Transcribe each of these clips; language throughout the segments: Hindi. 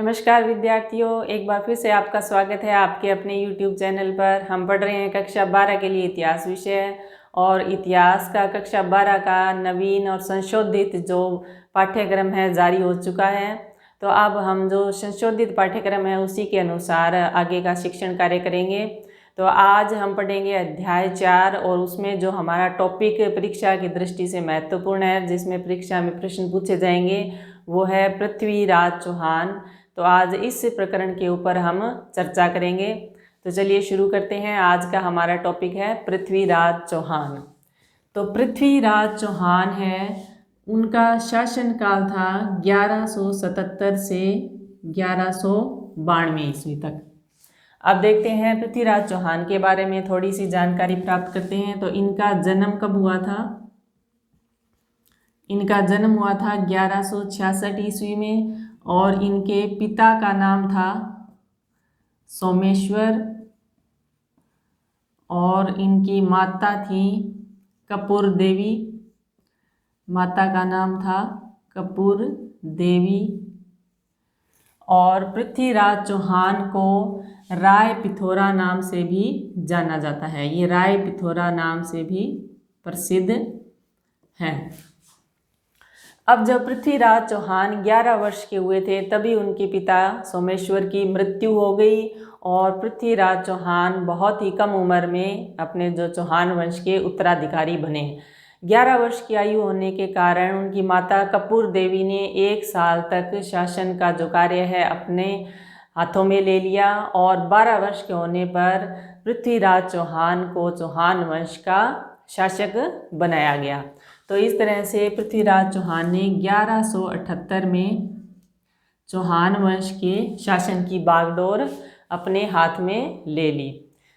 नमस्कार विद्यार्थियों, एक बार फिर से आपका स्वागत है आपके अपने YouTube चैनल पर। हम पढ़ रहे हैं कक्षा 12 के लिए इतिहास विषय, और इतिहास का कक्षा 12 का नवीन और संशोधित जो पाठ्यक्रम है जारी हो चुका है। तो अब हम जो संशोधित पाठ्यक्रम है उसी के अनुसार आगे का शिक्षण कार्य करेंगे। तो आज हम पढ़ेंगे अध्याय 4, और उसमें जो हमारा टॉपिक परीक्षा की दृष्टि से महत्वपूर्ण है, जिसमें परीक्षा में प्रश्न पूछे जाएंगे, वो है पृथ्वीराज चौहान। तो आज इस प्रकरण के ऊपर हम चर्चा करेंगे। तो चलिए शुरू करते हैं। आज का हमारा टॉपिक है पृथ्वीराज चौहान। तो पृथ्वीराज चौहान है, उनका शासनकाल था 1177 से 1192 ईस्वी तक। अब देखते हैं पृथ्वीराज चौहान के बारे में थोड़ी सी जानकारी प्राप्त करते हैं। तो इनका जन्म कब हुआ था? इनका जन्म हुआ था 1166 ईस्वी में, और इनके पिता का नाम था सोमेश्वर, और इनकी माता थी कपूर देवी। माता का नाम था कपूर देवी। और पृथ्वीराज चौहान को राय पिथौरा नाम से भी जाना जाता है। ये राय पिथौरा नाम से भी प्रसिद्ध है। अब जब पृथ्वीराज चौहान 11 वर्ष के हुए थे, तभी उनके पिता सोमेश्वर की मृत्यु हो गई, और पृथ्वीराज चौहान बहुत ही कम उम्र में अपने जो चौहान वंश के उत्तराधिकारी बने। 11 वर्ष की आयु होने के कारण उनकी माता कपूर देवी ने 1 साल तक शासन का जो कार्य है अपने हाथों में ले लिया, और 12 वर्ष के होने पर पृथ्वीराज चौहान को चौहान वंश का शासक बनाया गया। तो इस तरह से पृथ्वीराज चौहान ने 1178 में चौहान वंश के शासन की बागडोर अपने हाथ में ले ली।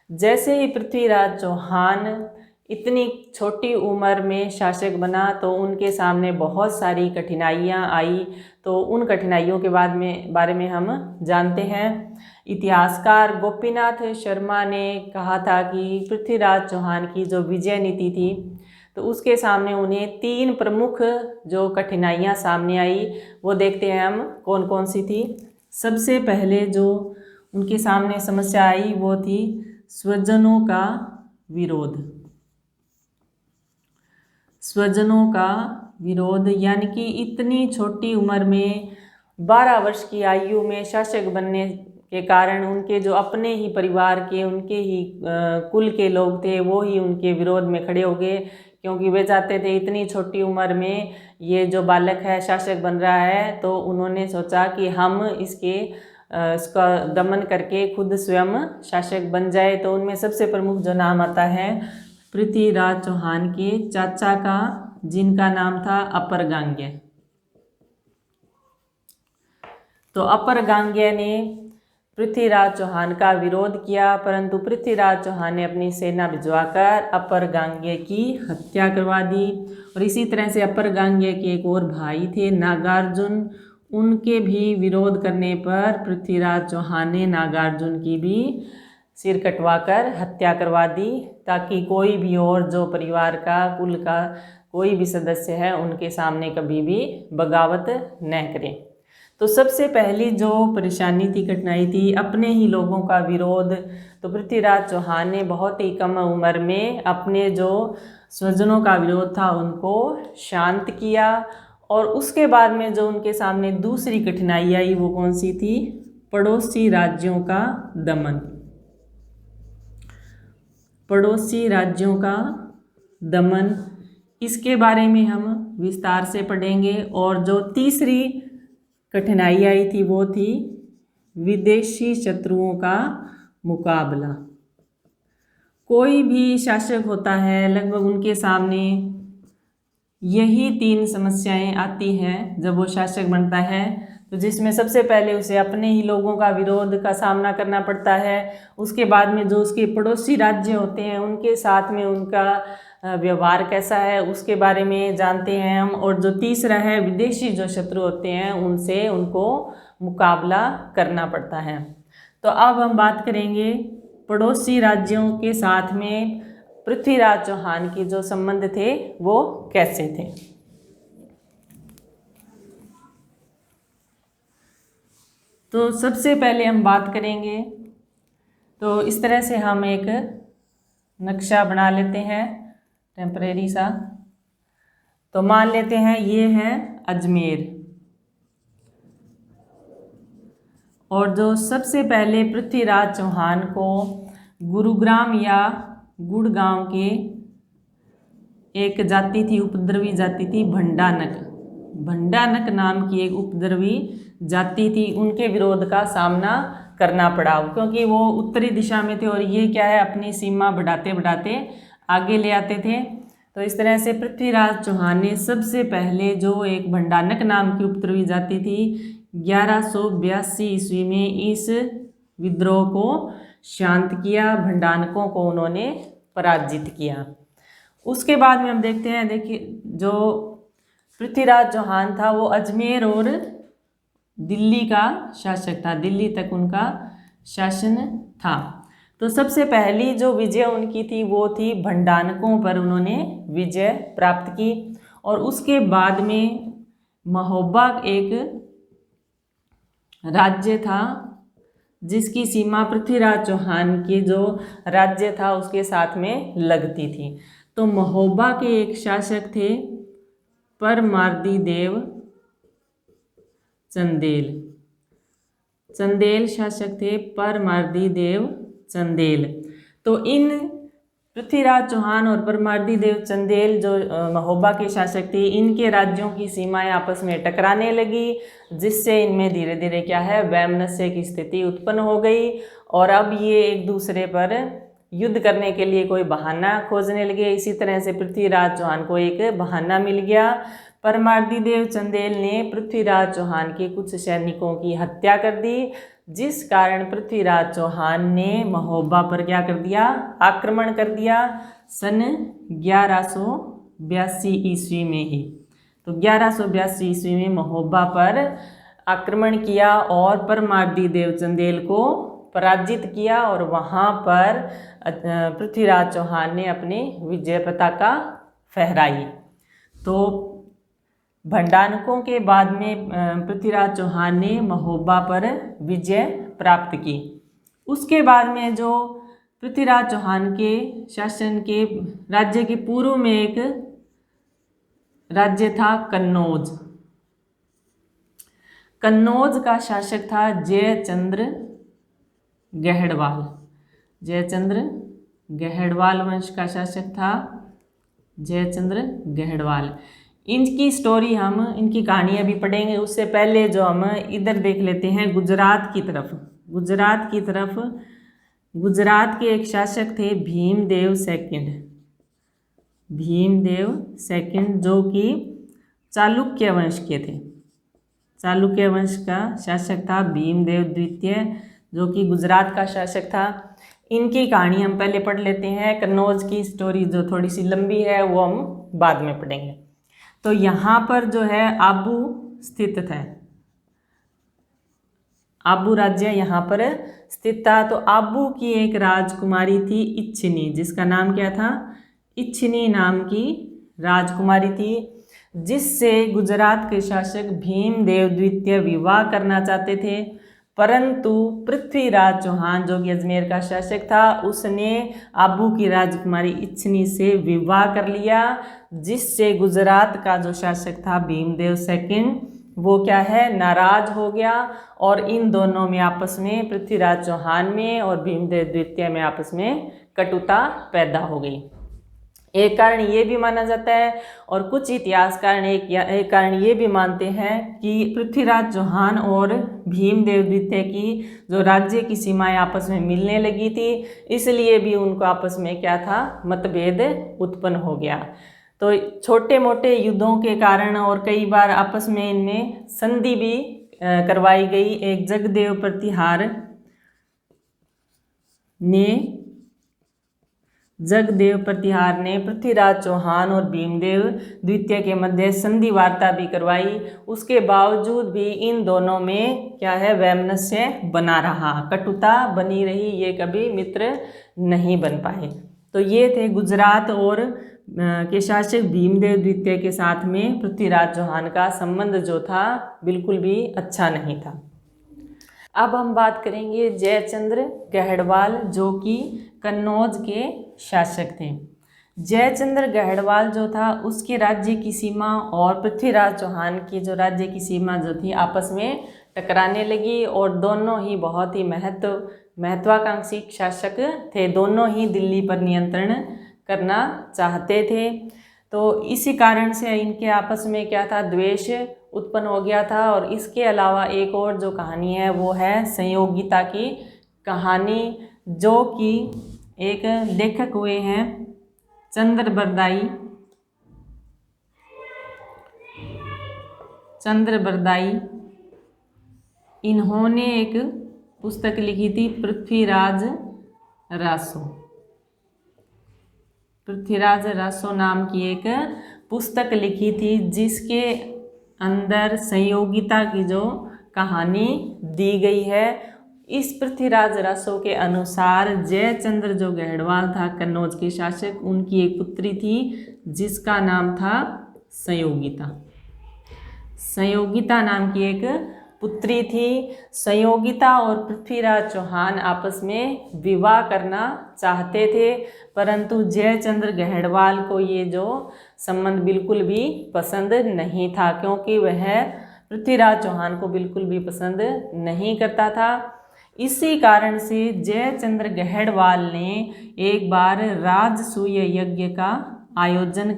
जैसे ही पृथ्वीराज चौहान इतनी छोटी उम्र में शासक बना, तो उनके सामने बहुत सारी कठिनाइयाँ आई। तो उन कठिनाइयों के बारे में हम जानते हैं। इतिहासकार गोपीनाथ शर्मा ने कहा था कि पृथ्वीराज चौहान की जो विजय नीति थी, तो उसके सामने उन्हें 3 प्रमुख जो कठिनाइयाँ सामने आई, वो देखते हैं हम कौन कौन सी थी। सबसे पहले जो उनके सामने समस्या आई वो थी स्वजनों का विरोध। स्वजनों का विरोध यानी कि इतनी छोटी उम्र में 12 वर्ष की आयु में शासक बनने के कारण उनके जो अपने ही परिवार के, उनके ही कुल के लोग थे, वो ही उनके विरोध में खड़े हो गए, क्योंकि वे चाहते थे इतनी छोटी उम्र में ये जो बालक है शासक बन रहा है। तो उन्होंने सोचा कि हम इसका दमन करके खुद स्वयं शासक बन जाए। तो उनमें सबसे प्रमुख जो नाम आता है पृथ्वीराज चौहान के चाचा का, जिनका नाम था अपरगांग्य। तो अपरगांग्य ने पृथ्वीराज चौहान का विरोध किया, परंतु पृथ्वीराज चौहान ने अपनी सेना भिजवाकर अपरगांग्य की हत्या करवा दी। और इसी तरह से अपरगांग्य के एक और भाई थे नागार्जुन, उनके भी विरोध करने पर पृथ्वीराज चौहान ने नागार्जुन की भी सिर कटवाकर हत्या करवा दी, ताकि कोई भी और जो परिवार का, कुल का कोई भी सदस्य है, उनके सामने कभी भी बगावत न करें। तो सबसे पहली जो परेशानी थी, कठिनाई थी, अपने ही लोगों का विरोध। तो पृथ्वीराज चौहान ने बहुत ही कम उम्र में अपने जो स्वजनों का विरोध था उनको शांत किया। और उसके बाद में जो उनके सामने दूसरी कठिनाई आई वो कौन सी थी? पड़ोसी राज्यों का दमन। पड़ोसी राज्यों का दमन, इसके बारे में हम विस्तार से पढ़ेंगे। और जो तीसरी कठिनाई आई थी वो थी विदेशी शत्रुओं का मुकाबला। कोई भी शासक होता है, लगभग उनके सामने यही 3 समस्याएं आती हैं जब वो शासक बनता है। तो जिसमें सबसे पहले उसे अपने ही लोगों का विरोध का सामना करना पड़ता है। उसके बाद में जो उसके पड़ोसी राज्य होते हैं उनके साथ में उनका व्यवहार कैसा है, उसके बारे में जानते हैं हम। और जो तीसरा है विदेशी जो शत्रु होते हैं, उनसे उनको मुकाबला करना पड़ता है। तो अब हम बात करेंगे पड़ोसी राज्यों के साथ में पृथ्वीराज चौहान के जो संबंध थे वो कैसे थे। तो सबसे पहले हम बात करेंगे, तो इस तरह से हम एक नक्शा बना लेते हैं टेम्परेरी सा। तो मान लेते हैं ये है अजमेर, और जो सबसे पहले पृथ्वीराज चौहान को गुरुग्राम या गुड़गांव के एक जाति थी, उपद्रवी जाति थी भंडानक, भंडानक नाम की एक उपद्रवी जाति थी, उनके विरोध का सामना करना पड़ा, क्योंकि वो उत्तरी दिशा में थे और ये क्या है अपनी सीमा बढ़ाते बढ़ाते आगे ले आते थे। तो इस तरह से पृथ्वीराज चौहान ने सबसे पहले जो एक भंडानक नाम की उपद्रवी जाति थी 1182 ईस्वी में इस विद्रोह को शांत किया, भंडानकों को उन्होंने पराजित किया। उसके बाद में हम देखते हैं, देखिए जो पृथ्वीराज चौहान था वो अजमेर और दिल्ली का शासक था, दिल्ली तक उनका शासन था। तो सबसे पहली जो विजय उनकी थी वो थी भंडानकों पर, उन्होंने विजय प्राप्त की। और उसके बाद में महोबा एक राज्य था जिसकी सीमा पृथ्वीराज चौहान के जो राज्य था उसके साथ में लगती थी। तो महोबा के एक शासक थे परमार्दी देव चंदेल, चंदेल शासक थे परमार्दी देव चंदेल। तो इन पृथ्वीराज चौहान और परमार्दी देव चंदेल जो महोबा के शासक थे, इनके राज्यों की सीमाएं आपस में टकराने लगी, जिससे इनमें धीरे धीरे क्या है वैमनस्य की स्थिति उत्पन्न हो गई। और अब ये एक दूसरे पर युद्ध करने के लिए कोई बहाना खोजने लगे। इसी तरह से पृथ्वीराज चौहान को एक बहाना मिल गया। परमार्दी देव चंदेल ने पृथ्वीराज चौहान के कुछ सैनिकों की हत्या कर दी, जिस कारण पृथ्वीराज चौहान ने महोबा पर क्या कर दिया, आक्रमण कर दिया सन 1182 ईस्वी में ही। तो 1182 ईस्वी में महोबा पर आक्रमण किया और परमार्दी देव चंदेल को पराजित किया, और वहाँ पर पृथ्वीराज चौहान ने अपनी विजय पताका फहराई। तो भंडानकों के बाद में पृथ्वीराज चौहान ने महोबा पर विजय प्राप्त की। उसके बाद में जो पृथ्वीराज चौहान के शासन के राज्य के पूर्व में एक राज्य था कन्नौज। कन्नौज का शासक था जयचंद्र गहड़वाल, जयचंद्र गहड़वाल वंश का शासक था जयचंद्र गहड़वाल। इनकी स्टोरी हम, इनकी कहानी अभी पढ़ेंगे, उससे पहले जो हम इधर देख लेते हैं गुजरात की तरफ। गुजरात की तरफ गुजरात के एक शासक थे भीमदेव सेकंड, भीमदेव सेकंड जो कि चालुक्य वंश के थे। चालुक्य वंश का शासक था भीमदेव द्वितीय जो कि गुजरात का शासक था। इनकी कहानी हम पहले पढ़ लेते हैं। कन्नौज की स्टोरी जो थोड़ी सी लंबी है वो हम बाद में पढ़ेंगे। तो यहाँ पर जो है आबू स्थित था, आबू राज्य यहाँ पर स्थित था। तो आबू की एक राजकुमारी थी इच्छिनी, जिसका नाम क्या था, इच्छिनी नाम की राजकुमारी थी, जिससे गुजरात के शासक भीमदेव द्वितीय विवाह करना चाहते थे। परंतु पृथ्वीराज चौहान जो कि अजमेर का शासक था, उसने आबू की राजकुमारी इच्छिनी से विवाह कर लिया, जिससे गुजरात का जो शासक था भीमदेव सेकंड वो क्या है नाराज हो गया, और इन दोनों में आपस में पृथ्वीराज चौहान में और भीमदेव द्वितीय में आपस में कटुता पैदा हो गई। एक कारण ये भी माना जाता है, और कुछ इतिहासकार एक कारण ये भी मानते हैं कि पृथ्वीराज चौहान और भीमदेव द्वितीय की जो राज्य की सीमाएं आपस में मिलने लगी थी, इसलिए भी उनको आपस में क्या था मतभेद उत्पन्न हो गया। तो छोटे मोटे युद्धों के कारण और कई बार आपस में इनमें संधि भी करवाई गई। एक जगदेव प्रतिहार ने पृथ्वीराज चौहान और भीमदेव द्वितीय के मध्य संधि वार्ता भी करवाई। उसके बावजूद भी इन दोनों में क्या है वैमनस्य बना रहा, कटुता बनी रही, ये कभी मित्र नहीं बन पाए। तो ये थे गुजरात और के शासक भीमदेव द्वितीय के साथ में पृथ्वीराज चौहान का संबंध जो था बिल्कुल भी अच्छा नहीं था। अब हम बात करेंगे जयचंद्र गहड़वाल, जो कि कन्नौज के शासक थे। जयचंद्र गहड़वाल जो था, उसके राज्य की सीमा और पृथ्वीराज चौहान की जो राज्य की सीमा जो थी आपस में टकराने लगी, और दोनों ही बहुत ही महत्वाकांक्षी शासक थे। दोनों ही दिल्ली पर नियंत्रण करना चाहते थे। तो इसी कारण से इनके आपस में क्या था, द्वेष उत्पन्न हो गया था। और इसके अलावा एक और जो कहानी है वो है संयोगिता की कहानी, जो कि एक लेखक हुए हैं चंद्रबरदाई। इन्होंने एक पुस्तक लिखी थी पृथ्वीराज रासो नाम की एक पुस्तक लिखी थी, जिसके अंदर संयोगिता की जो कहानी दी गई है। इस पृथ्वीराज रासो के अनुसार जयचंद्र जो गहड़वाल था कन्नौज के शासक, उनकी एक पुत्री थी जिसका नाम था संयोगिता नाम की एक पुत्री थी। संयोगिता और पृथ्वीराज चौहान आपस में विवाह करना चाहते थे, परंतु जयचंद्र गहड़वाल को ये जो संबंध बिल्कुल भी पसंद नहीं था, क्योंकि वह पृथ्वीराज चौहान को बिल्कुल भी पसंद नहीं करता था। इसी कारण से जयचंद्र गहड़वाल ने एक बार राजसूय यज्ञ का आयोजन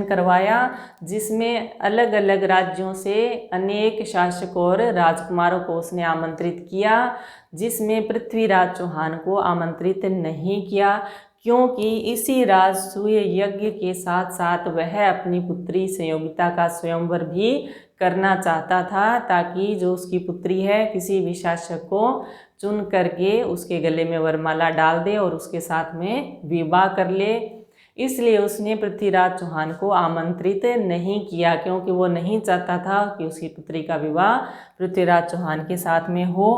करवाया, जिसमें अलग अलग राज्यों से अनेक शासक और राजकुमारों को उसने आमंत्रित किया, जिसमें पृथ्वीराज चौहान को आमंत्रित नहीं किया, क्योंकि इसी राजसूय यज्ञ के साथ साथ वह अपनी पुत्री संयोगिता का स्वयंवर भी करना चाहता था, ताकि जो उसकी पुत्री है किसी भी शासक को चुन करके उसके गले में वरमाला डाल दे और उसके साथ में विवाह कर ले। इसलिए उसने पृथ्वीराज चौहान को आमंत्रित नहीं किया, क्योंकि वो नहीं चाहता था कि उसकी पुत्री का विवाह पृथ्वीराज चौहान के साथ में हो।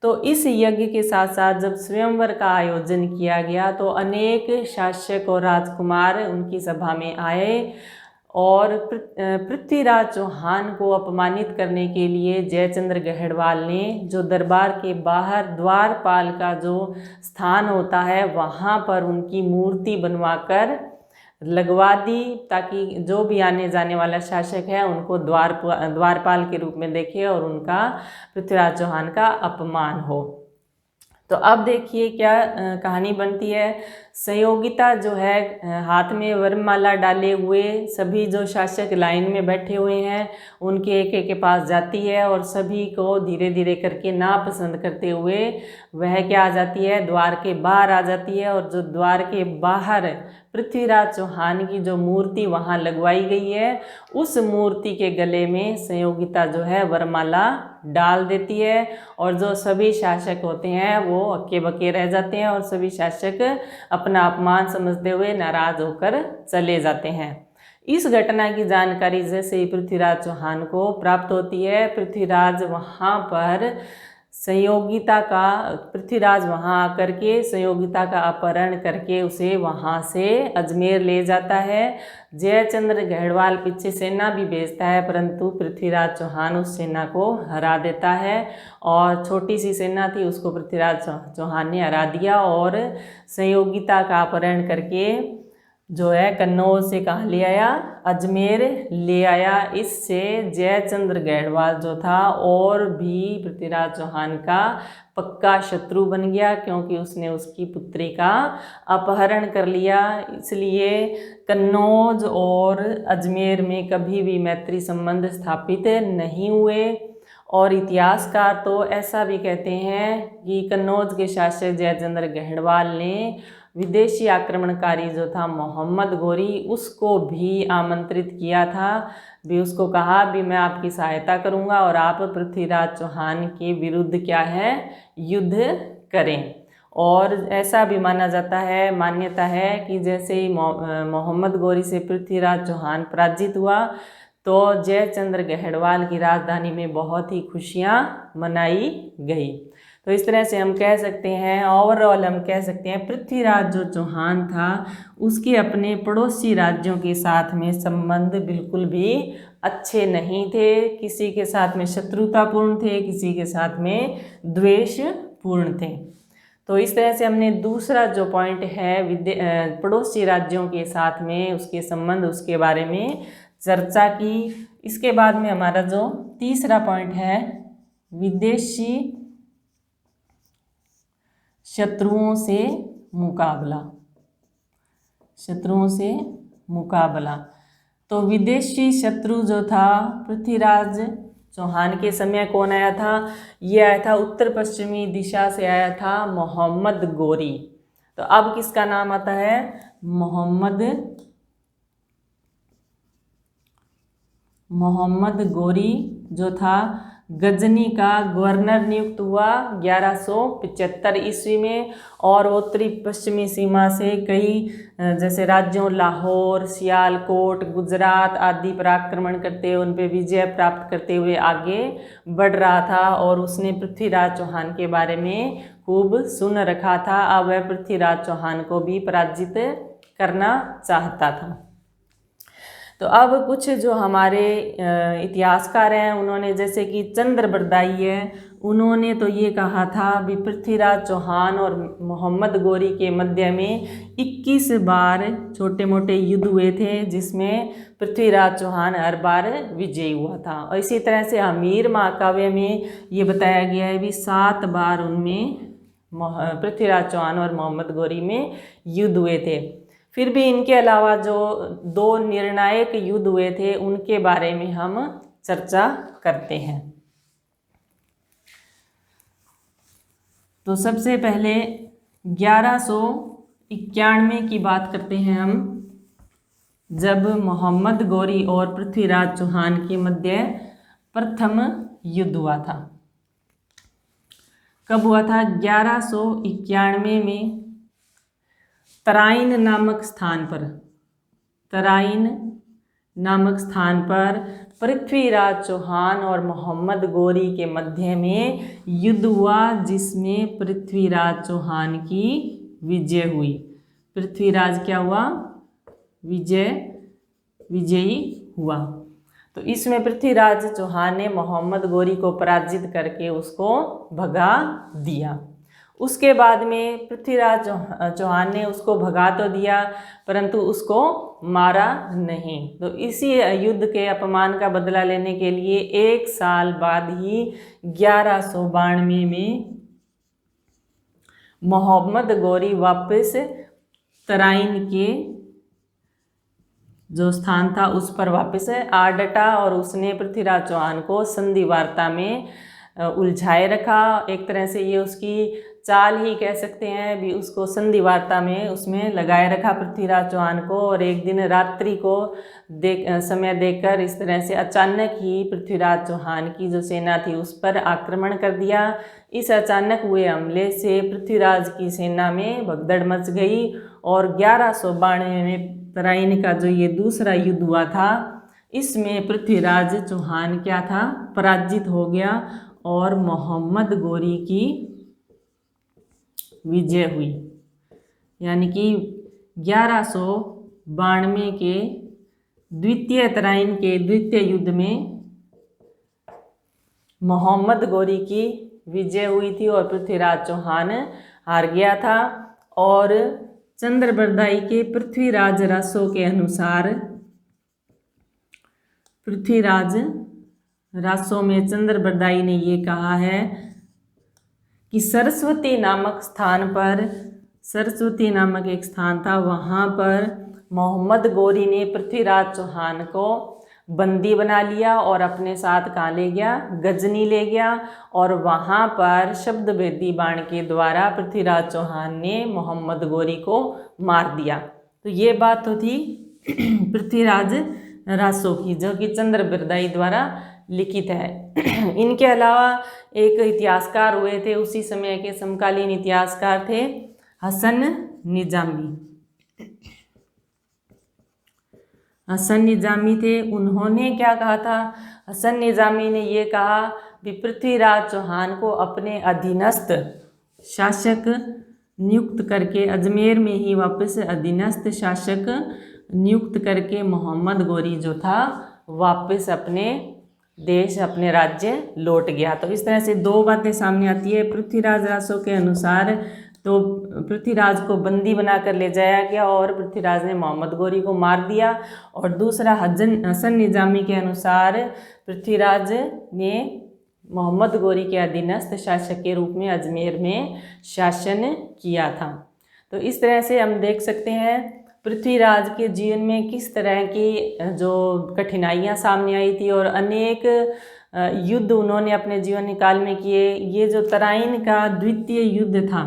तो इस यज्ञ के साथ साथ जब स्वयंवर का आयोजन किया गया तो अनेक शासक और राजकुमार उनकी सभा में आए, और पृथ्वीराज चौहान को अपमानित करने के लिए जयचंद्र गहड़वाल ने जो दरबार के बाहर द्वारपाल का जो स्थान होता है वहाँ पर उनकी मूर्ति बनवाकर लगवा दी, ताकि जो भी आने जाने वाला शासक है उनको द्वारपाल के रूप में देखे और उनका पृथ्वीराज चौहान का अपमान हो। तो अब देखिए क्या कहानी बनती है। संयोगिता जो है हाथ में वरमाला डाले हुए सभी जो शासक लाइन में बैठे हुए हैं उनके एक एक के पास जाती है, और सभी को धीरे धीरे करके नापसंद करते हुए वह क्या आ जाती है, द्वार के बाहर आ जाती है। और जो द्वार के बाहर पृथ्वीराज चौहान की जो मूर्ति वहाँ लगवाई गई है, उस मूर्ति के गले में संयोगिता जो है वरमाला डाल देती है, और जो सभी शासक होते हैं वो हक्के बक्के रह जाते हैं, और सभी शासक अपना अपमान समझते हुए नाराज होकर चले जाते हैं। इस घटना की जानकारी जैसे ही पृथ्वीराज चौहान को प्राप्त होती है, पृथ्वीराज वहाँ आकर के संयोगिता का अपहरण करके उसे वहाँ से अजमेर ले जाता है। जयचंद्र गहड़वाल पीछे सेना भी भेजता है, परंतु पृथ्वीराज चौहान उस सेना को हरा देता है, और छोटी सी सेना थी उसको पृथ्वीराज चौहान ने हरा दिया, और संयोगिता का अपहरण करके जो है कन्नौज से कहाँ ले आया, अजमेर ले आया। इससे जयचंद्र गहड़वाल जो था और भी पृथ्वीराज चौहान का पक्का शत्रु बन गया, क्योंकि उसने उसकी पुत्री का अपहरण कर लिया। इसलिए कन्नौज और अजमेर में कभी भी मैत्री संबंध स्थापित नहीं हुए। और इतिहासकार तो ऐसा भी कहते हैं कि कन्नौज के शासक जयचंद्र गहड़वाल ने विदेशी आक्रमणकारी जो था मोहम्मद गोरी, उसको भी आमंत्रित किया था, भी उसको कहा भी मैं आपकी सहायता करूंगा और आप पृथ्वीराज चौहान के विरुद्ध क्या है, युद्ध करें। और ऐसा भी मान्यता है कि जैसे ही मोहम्मद गोरी से पृथ्वीराज चौहान पराजित हुआ तो जयचंद्र गहड़वाल की राजधानी में बहुत ही खुशियां मनाई गई। तो इस तरह से हम कह सकते हैं, ओवरऑल हम कह सकते हैं पृथ्वीराज जो चौहान था उसके अपने पड़ोसी राज्यों के साथ में संबंध बिल्कुल भी अच्छे नहीं थे, किसी के साथ में शत्रुतापूर्ण थे, किसी के साथ में द्वेषपूर्ण थे। तो इस तरह से हमने दूसरा जो पॉइंट है पड़ोसी राज्यों के साथ में उसके संबंध, उसके बारे में चर्चा की। इसके बाद में हमारा जो तीसरा पॉइंट है विदेशी शत्रुओं से मुकाबला। शत्रुओं से मुकाबला, तो विदेशी शत्रु जो था पृथ्वीराज चौहान के समय कौन आया था? ये आया था उत्तर पश्चिमी दिशा से आया था मोहम्मद गोरी। तो अब किसका नाम आता है? मोहम्मद गोरी जो था गजनी का गवर्नर नियुक्त हुआ 1175 ईस्वी में, और उत्तरी पश्चिमी सीमा से कई जैसे राज्यों लाहौर, सियालकोट, गुजरात आदि पर आक्रमण करते हुए उन पर विजय प्राप्त करते हुए आगे बढ़ रहा था। और उसने पृथ्वीराज चौहान के बारे में खूब सुन रखा था। अब वह पृथ्वीराज चौहान को भी पराजित करना चाहता था। तो अब कुछ जो हमारे इतिहासकार हैं उन्होंने, जैसे कि चंद्रबरदाई है, उन्होंने तो ये कहा था भी पृथ्वीराज चौहान और मोहम्मद गोरी के मध्य में 21 बार छोटे मोटे युद्ध हुए थे, जिसमें पृथ्वीराज चौहान हर बार विजयी हुआ था। और इसी तरह से हमीर महाकाव्य में ये बताया गया है भी 7 बार उनमें पृथ्वीराज चौहान और मोहम्मद गोरी में युद्ध हुए थे। फिर भी इनके अलावा जो 2 निर्णायक युद्ध हुए थे उनके बारे में हम चर्चा करते हैं। तो सबसे पहले 1191 की बात करते हैं हम, जब मोहम्मद गोरी और पृथ्वीराज चौहान के मध्य प्रथम युद्ध हुआ था। कब हुआ था? 1191 में तराइन नामक स्थान पर पृथ्वीराज चौहान और मोहम्मद गोरी के मध्य में युद्ध हुआ, जिसमें पृथ्वीराज चौहान की विजय हुई। पृथ्वीराज क्या हुआ? विजयी हुआ। तो इसमें पृथ्वीराज चौहान ने मोहम्मद गोरी को पराजित करके उसको भगा दिया। उसके बाद में पृथ्वीराज चौहान ने उसको भगा तो दिया, परंतु उसको मारा नहीं। तो इसी युद्ध के अपमान का बदला लेने के लिए 1 साल बाद ही 1192 में मोहम्मद गोरी वापस तराइन के जो स्थान था उस पर वापस आ डटा, और उसने पृथ्वीराज चौहान को संधि वार्ता में उलझाए रखा। एक तरह से ये उसकी चाल ही कह सकते हैं भी, उसको संधि वार्ता में उसमें लगाए रखा पृथ्वीराज चौहान को। और एक दिन रात्रि को समय देखकर इस तरह से अचानक ही पृथ्वीराज चौहान की जो सेना थी उस पर आक्रमण कर दिया। इस अचानक हुए हमले से पृथ्वीराज की सेना में भगदड़ मच गई, और 1192 में तराइन का जो ये दूसरा युद्ध हुआ था, इसमें पृथ्वीराज चौहान क्या था? पराजित हो गया, और मोहम्मद गोरी की विजय हुई। यानी कि 1192 के द्वितीय तराइन के द्वितीय युद्ध में मोहम्मद गोरी की विजय हुई थी और पृथ्वीराज चौहान हार गया था। और चंद्रबरदाई के पृथ्वीराज रासो के अनुसार, पृथ्वीराज रासो में चंद्रबरदाई ने ये कहा है कि सरस्वती नामक एक स्थान था, वहाँ पर मोहम्मद गोरी ने पृथ्वीराज चौहान को बंदी बना लिया और अपने साथ कहाँ ले गया? गजनी ले गया। और वहाँ पर शब्द भेदी बाण के द्वारा पृथ्वीराज चौहान ने मोहम्मद गोरी को मार दिया। तो ये बात तो थी पृथ्वीराज रासो की, जो कि चंद्रबरदाई द्वारा लिखित है। इनके अलावा एक इतिहासकार हुए थे उसी समय के, समकालीन इतिहासकार थे हसन निजामी थे। उन्होंने क्या कहा था? हसन निजामी ने ये कहा कि पृथ्वीराज चौहान को अपने अधीनस्थ शासक नियुक्त करके, अजमेर में ही वापस अधीनस्थ शासक नियुक्त करके मोहम्मद गोरी जो था वापस अपने देश अपने राज्य लौट गया। तो इस तरह से दो बातें सामने आती है। पृथ्वीराज रासो के अनुसार तो पृथ्वीराज को बंदी बनाकर ले जाया गया और पृथ्वीराज ने मोहम्मद गौरी को मार दिया, और दूसरा हसन निजामी के अनुसार पृथ्वीराज ने मोहम्मद गौरी के अधीनस्थ शासक के रूप में अजमेर में शासन किया था। तो इस तरह से हम देख सकते हैं पृथ्वीराज के जीवन में किस तरह की जो कठिनाइयाँ सामने आई थी और अनेक युद्ध उन्होंने अपने जीवन काल में किए। ये जो तराइन का द्वितीय युद्ध था,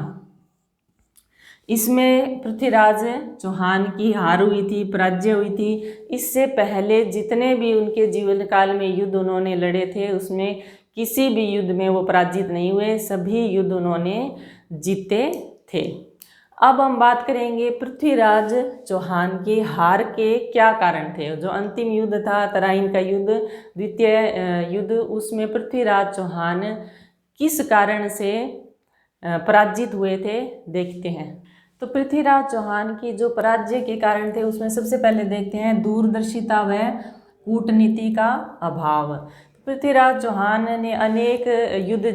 इसमें पृथ्वीराज चौहान की हार हुई थी, पराजय हुई थी। इससे पहले जितने भी उनके जीवन काल में युद्ध उन्होंने लड़े थे, उसमें किसी भी युद्ध में वो पराजित नहीं हुए, सभी युद्ध उन्होंने जीते थे। अब हम बात करेंगे पृथ्वीराज चौहान की हार के क्या कारण थे। जो अंतिम युद्ध था तराइन का युद्ध, द्वितीय युद्ध, उसमें पृथ्वीराज चौहान किस कारण से पराजित हुए थे, देखते हैं। तो पृथ्वीराज चौहान की जो पराजय के कारण थे, उसमें सबसे पहले देखते हैं दूरदर्शिता व कूटनीति का अभाव। पृथ्वीराज चौहान ने अनेक युद्ध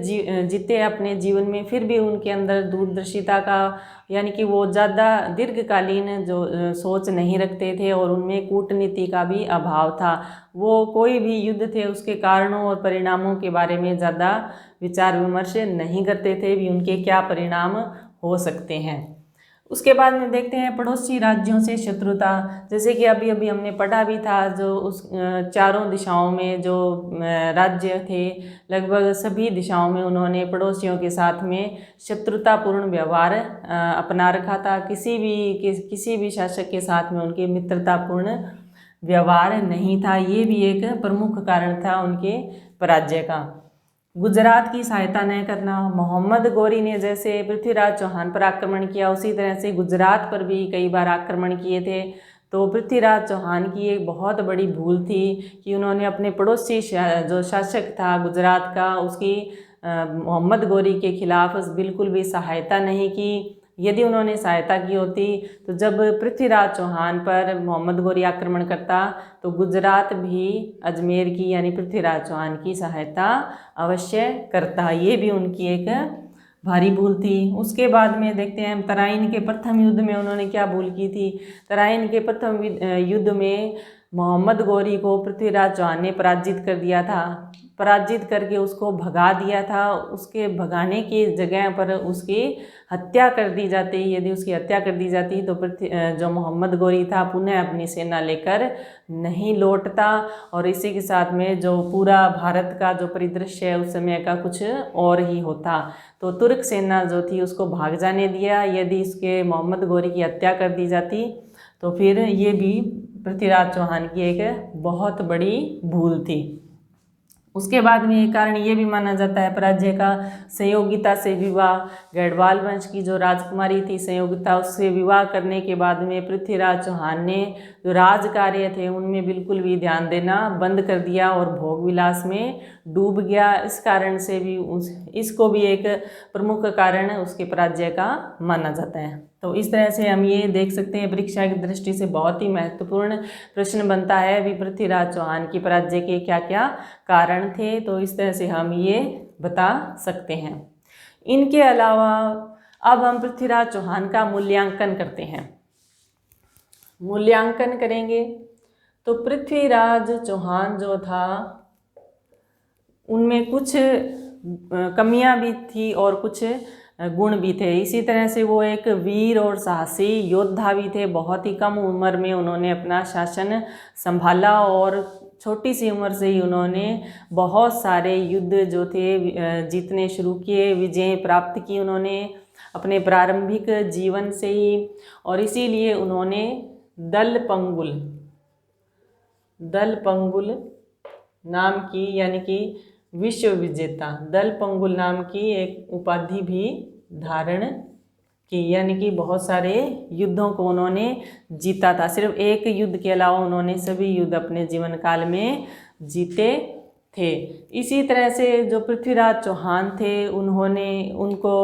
जीते अपने जीवन में, फिर भी उनके अंदर दूरदर्शिता का, यानी कि वो ज़्यादा दीर्घकालीन जो सोच नहीं रखते थे, और उनमें कूटनीति का भी अभाव था। वो कोई भी युद्ध थे उसके कारणों और परिणामों के बारे में ज़्यादा विचार विमर्श नहीं करते थे भी उनके क्या परिणाम हो सकते हैं। उसके बाद में देखते हैं पड़ोसी राज्यों से शत्रुता। जैसे कि अभी अभी हमने पढ़ा भी था, जो उस चारों दिशाओं में जो राज्य थे, लगभग सभी दिशाओं में उन्होंने पड़ोसियों के साथ में शत्रुतापूर्ण व्यवहार अपना रखा था। किसी भी शासक के साथ में उनके मित्रतापूर्ण व्यवहार नहीं था। ये भी एक प्रमुख कारण था उनके पराजय का। गुजरात की सहायता न करना। मोहम्मद गौरी ने जैसे पृथ्वीराज चौहान पर आक्रमण किया, उसी तरह से गुजरात पर भी कई बार आक्रमण किए थे। तो पृथ्वीराज चौहान की एक बहुत बड़ी भूल थी कि उन्होंने अपने पड़ोसी जो शासक था गुजरात का, उसकी मोहम्मद गौरी के खिलाफ बिल्कुल भी सहायता नहीं की। यदि उन्होंने सहायता की होती तो जब पृथ्वीराज चौहान पर मोहम्मद गौरी आक्रमण करता तो गुजरात भी अजमेर की यानी पृथ्वीराज चौहान की सहायता अवश्य करता। ये भी उनकी एक भारी भूल थी। उसके बाद में देखते हैं तराइन के प्रथम युद्ध में उन्होंने क्या भूल की थी। तराइन के प्रथम युद्ध में मोहम्मद गौरी को पृथ्वीराज चौहान ने पराजित कर दिया था। पराजित करके उसको भगा दिया था। उसके भगाने की जगह पर उसकी हत्या कर दी जाती। यदि उसकी हत्या कर दी जाती तो जो मोहम्मद गौरी था पुनः अपनी सेना लेकर नहीं लौटता, और इसी के साथ में जो पूरा भारत का जो परिदृश्य है उस समय का कुछ और ही होता। तो तुर्क सेना जो थी उसको भाग जाने दिया। यदि इसके मोहम्मद गौरी की हत्या कर दी जाती तो फिर ये भी पृथ्वीराज चौहान की एक बहुत बड़ी भूल थी। उसके बाद में एक कारण ये भी माना जाता है पराजय का, संयोगिता से विवाह। गढ़वाल वंश की जो राजकुमारी थी संयोगिता, उससे विवाह करने के बाद में पृथ्वीराज चौहान ने जो राज कार्य थे उनमें बिल्कुल भी ध्यान देना बंद कर दिया और भोग विलास में डूब गया। इस कारण से भी इसको भी एक प्रमुख कारण उसके पराजय का माना जाता है। तो इस तरह से हम ये देख सकते हैं परीक्षा की दृष्टि से बहुत ही महत्वपूर्ण प्रश्न बनता है भी पृथ्वीराज चौहान की पराजय के क्या क्या कारण थे। तो इस तरह से हम ये बता सकते हैं। इनके अलावा अब हम पृथ्वीराज चौहान का मूल्यांकन करते हैं। मूल्यांकन करेंगे तो पृथ्वीराज चौहान जो था उनमें कुछ कमियां भी थी और कुछ गुण भी थे। इसी तरह से वो एक वीर और साहसी योद्धा भी थे। बहुत ही कम उम्र में उन्होंने अपना शासन संभाला और छोटी सी उम्र से ही उन्होंने बहुत सारे युद्ध जो थे जीतने शुरू किए, विजय प्राप्त की उन्होंने अपने प्रारंभिक जीवन से ही। और इसीलिए उन्होंने दल पंगुल नाम की यानी कि विश्व विजेता दल पंगुल नाम की एक उपाधि भी धारण की, यानी कि बहुत सारे युद्धों को उन्होंने जीता था। सिर्फ एक युद्ध के अलावा उन्होंने सभी युद्ध अपने जीवन काल में जीते थे। इसी तरह से जो पृथ्वीराज चौहान थे उनको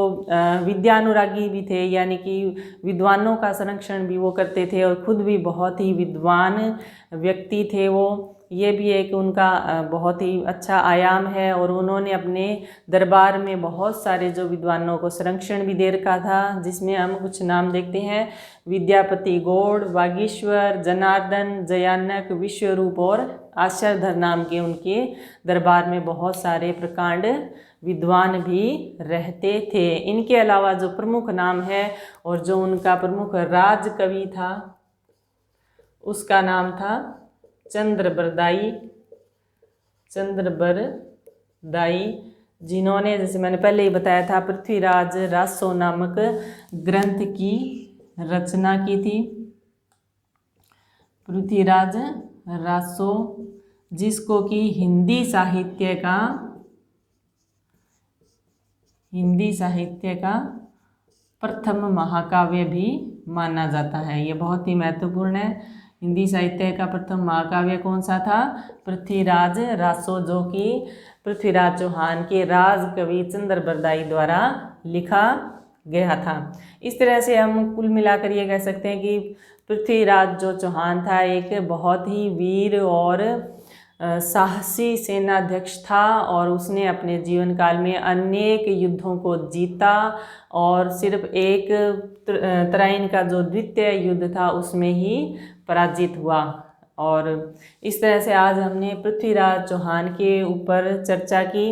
विद्यानुरागी भी थे, यानी कि विद्वानों का संरक्षण भी वो करते थे और खुद भी बहुत ही विद्वान व्यक्ति थे वो। ये भी एक उनका बहुत ही अच्छा आयाम है। और उन्होंने अपने दरबार में बहुत सारे जो विद्वानों को संरक्षण भी दे रखा था, जिसमें हम कुछ नाम देखते हैं: विद्यापति गौड़, वागीश्वर, जनार्दन, जयानक, विश्वरूप और आश्चर्यधर नाम के उनके दरबार में बहुत सारे प्रकांड विद्वान भी रहते थे। इनके अलावा जो प्रमुख नाम है और जो उनका प्रमुख राजकवि था उसका नाम था चंद्रबरदाई। जिन्होंने, जैसे मैंने पहले ही बताया था, पृथ्वीराज रासो नामक ग्रंथ की रचना की थी। पृथ्वीराज रासो, जिसको कि हिंदी साहित्य का प्रथम महाकाव्य भी माना जाता है। ये बहुत ही महत्वपूर्ण है। हिंदी साहित्य का प्रथम महाकाव्य कौन सा था? पृथ्वीराज रासो, जो कि पृथ्वीराज चौहान के राजकवि चंद्रबरदाई द्वारा लिखा गया था। इस तरह से हम कुल मिलाकर ये कह सकते हैं कि पृथ्वीराज जो चौहान था एक बहुत ही वीर और साहसी सेनाध्यक्ष था, और उसने अपने जीवन काल में अनेक युद्धों को जीता, और सिर्फ एक तराइन का जो द्वितीय युद्ध था उसमें ही पराजित हुआ। और इस तरह से आज हमने पृथ्वीराज चौहान के ऊपर चर्चा की।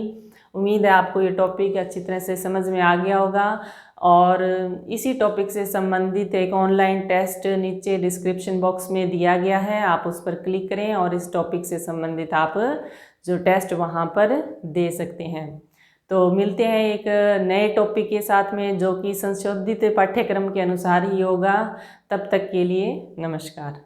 उम्मीद है आपको ये टॉपिक अच्छी तरह से समझ में आ गया होगा। और इसी टॉपिक से संबंधित एक ऑनलाइन टेस्ट नीचे डिस्क्रिप्शन बॉक्स में दिया गया है, आप उस पर क्लिक करें और इस टॉपिक से संबंधित आप जो टेस्ट वहाँ पर दे सकते हैं। तो मिलते हैं एक नए टॉपिक के साथ में, जो कि संशोधित पाठ्यक्रम के अनुसार ही होगा। तब तक के लिए नमस्कार।